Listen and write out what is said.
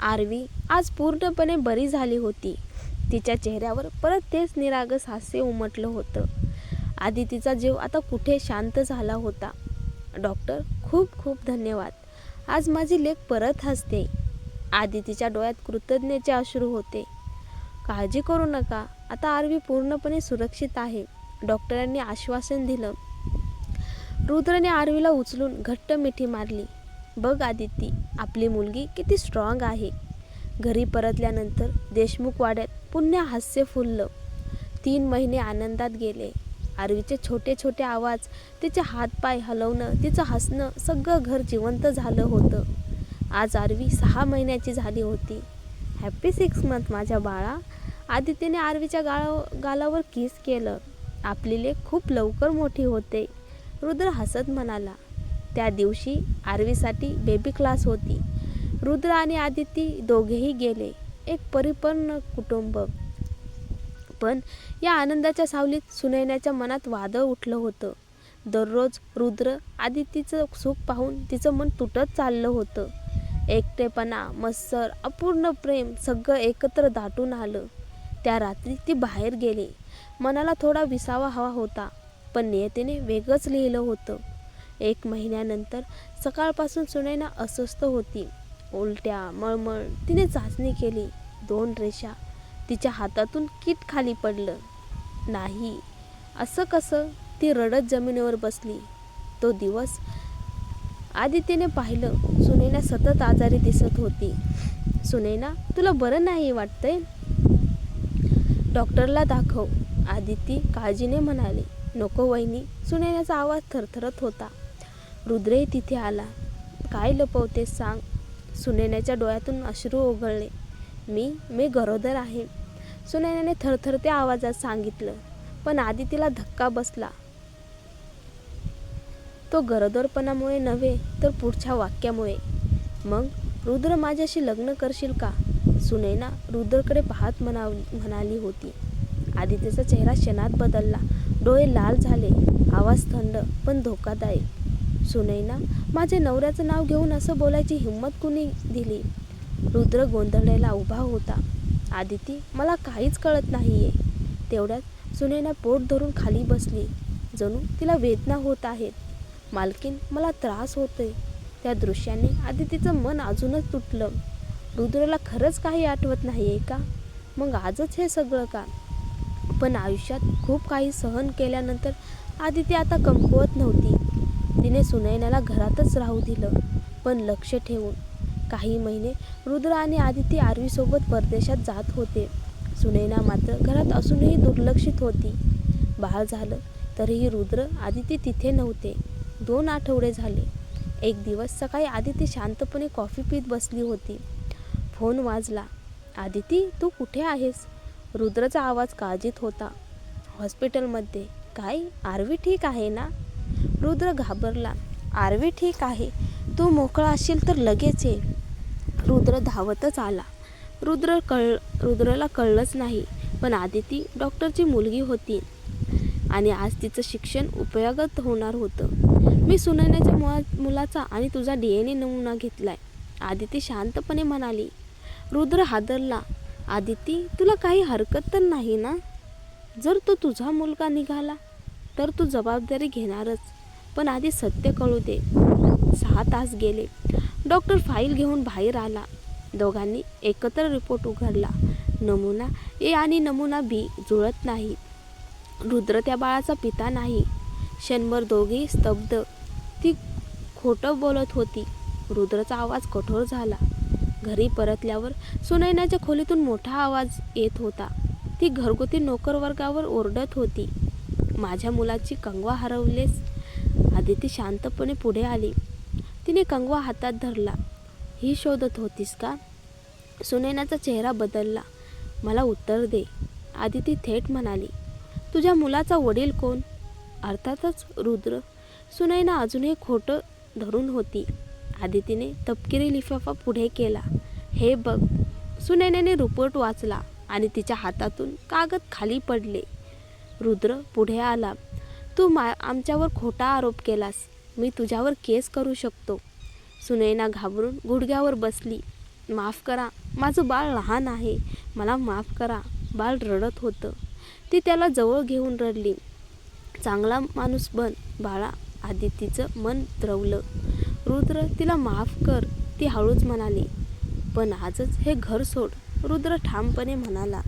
RV आज पूर्णपणे बरी झाली होती. तिच्या चेहऱ्यावर परत तेच निरागस हास्य उमटलं होतं. आदितीचा जीव आता कुठे शांत झाला होता. डॉक्टर, खूप खूप धन्यवाद. आज माझी लेक परत हसते. आदितीच्या डोळ्यात कृतज्ञतेचे अश्रू होते. काळजी करू नका, आता आरवी पूर्णपणे सुरक्षित आहे, डॉक्टरांनी आश्वासन दिलं. रुद्रने आरवीला उचलून घट्ट मिठी मारली. बघ आदिती, आपली मुलगी किती स्ट्रॉंग आहे. घरी परतल्यानंतर देशमुख वाड्यात पुन्हा हास्य फुललं. 3 महिने आनंदात गेले. आरवीचे छोटे छोटे आवाज, तिचे हातपाय हलवणं, तिचं हसणं, सगळं घर जिवंत झालं होतं. आज आरवी 6 महिन्याची झाली होती. हॅपी 6 मंथ माझ्या बाळा. आदितीने आरवीच्या गालावर किस केलं. आपली लेक खूप लवकर मोठी होते, रुद्र हसत म्हणाला. त्या दिवशी आरवीसाठी बेबी क्लास होती. रुद्र आणि आदिती दोघेही गेले. एक परिपूर्ण कुटुंब. पण या आनंदाच्या सावलीत सुनैनाच्या मनात वादळ उठलं होतं. दररोज रुद्र आदितीचं सुख पाहून तिचं मन तुटत चाललं होतं. एकटेपणा, मत्सर, अपूर्ण प्रेम सगळं एकत्र दाटून आलं. त्या रात्री ती बाहेर गेली. मनाला थोडा विसावा हवा होता, पण नियतीने वेगळंच लिहिलं होतं. 1 महिन्यानंतर सकाळपासून सुनैना अस्वस्थ होती. उलट्या, मळमळ. तिने चाचणी केली. 2 रेषा. तिच्या हातातून किट खाली पडलं. नाही, असं कसं? ती रडत जमिनीवर बसली. तो दिवस आदितीने पाहिलं. सुनैना सतत आजारी दिसत होती. सुनैना, तुला बरं नाही वाटतंय? डॉक्टरला दाखव, आदिती काळजीने म्हणाली. नको वहिनी. सुनैनाचा आवाज थरथरत होता. रुद्रही तिथे आला. काय लपवतेस सांग. सुनैनाच्या डोळ्यातून अश्रू ओघळले. मी गरोदर आहे, सुनैनाने थरथरत्या आवाजात सांगितलं. पण आदितीला धक्का बसला. तो गरोदरपणामुळे नव्हे, तर पुढच्या वाक्यामुळे. मग रुद्र, माझ्याशी लग्न करशील का? सुनैना रुद्रकडे पाहत म्हणाली होती. आदितीचा चेहरा क्षणात बदलला. डोळे लाल झाले. आवाज थंड पण धोकादायक. सुनैना, माझ्या नवऱ्याचं नाव घेऊन असं बोलायची हिंमत कुणी दिली? रुद्र गोंधळलेला उभा होता. आदिती, मला काहीच कळत नाहीये. तेवढ्यात सुनैना पोट धरून खाली बसली. जणू तिला वेदना होत आहेत. मालकीन, मला त्रास होतोय. त्या दृश्याने आदितीचं मन अजूनच तुटलं. रुद्रला खरंच काही आठवत नाहीये का? मग आजच हे सगळं का? पण आयुष्यात खूप काही सहन केल्यानंतर आदिती आता कमकुवत नव्हती. तिने सुनैनाला घरातच राहू दिलं, पण लक्ष ठेवून. काही महिने रुद्र आणि आदिती आरवीसोबत परदेशात जात होते. सुनैना मात्र घरात असूनही दुर्लक्षित होती. बाळ झालं तरीही रुद्र, आदिती तिथे नव्हते. 2 आठवडे झाले. एक दिवस सकाळी आदिती शांतपणे कॉफी पीत बसली होती. फोन वाजला. आदिती, तू कुठे आहेस? रुद्रचा आवाज काळजीत होता. हॉस्पिटलमध्ये. काय? आरवी ठीक आहे ना? रुद्र घाबरला. आरवी ठीक आहे. तू मोकळा असशील तर लगेच ये. रुद्र धावतच आला. रुद्रला कळलंच नाही, पण आदिती डॉक्टरची मुलगी होती आणि आज तिचं शिक्षण उपयोगात होणार होतं. मी सुनैनाच्या मुलाचा आणि तुझा DNA नमुना घेतलाय, आदिती शांतपणे म्हणाली. रुद्र हादरला. आदिती, तुला काही हरकत तर नाही ना? जर तो तुझा मुलगा निघाला तर तू जबाबदारी घेणारच. पण आधी सत्य कळू दे. 6 तास गेले. डॉक्टर फाईल घेऊन बाहेर आला. दोघांनी एकत्र रिपोर्ट उघडला. नमुना A आणि नमुना B जुळत नाही. रुद्र त्या बाळाचा पिता नाही. क्षणभर दोघेही स्तब्ध. ती खोटं बोलत होती. रुद्रचा आवाज कठोर झाला. घरी परतल्यावर सुनैनाच्या खोलीतून मोठा आवाज येत होता. ती घरगुती नोकरवर्गावर ओरडत होती. माझ्या मुलाची कंगवा हरवलेस? आदिती शांतपणे पुढे आली. तिने कंगवा हातात धरला. ही शोधत होतीस का? सुनैनाचा चेहरा बदलला. मला उत्तर दे, आदिती थेट म्हणाली. तुझ्या मुलाचा वडील कोण? अर्थातच रुद्र. सुनैना अजूनही खोटं धरून होती. आदितीने तपकिरी लिफाफा पुढे केला. हे बघ. सुनैनाने रिपोर्ट वाचला आणि तिच्या हातातून कागद खाली पडले. रुद्र पुढे आला. तू आमच्यावर खोटा आरोप केलास. मी तुझ्यावर केस करू शकतो. सुनैना घाबरून गुडघ्यावर बसली. माफ करा, माझं बाळ लहान आहे, मला माफ करा. बाळ रडत होतं. ती त्याला जवळ घेऊन रडली. चांगला माणूस बन बाळा. आदितीचं मन द्रवलं. रुद्र, तिला माफ कर, ती हळूच म्हणाली. पण आजच हे घर सोड, रुद्र ठामपणे म्हणाला.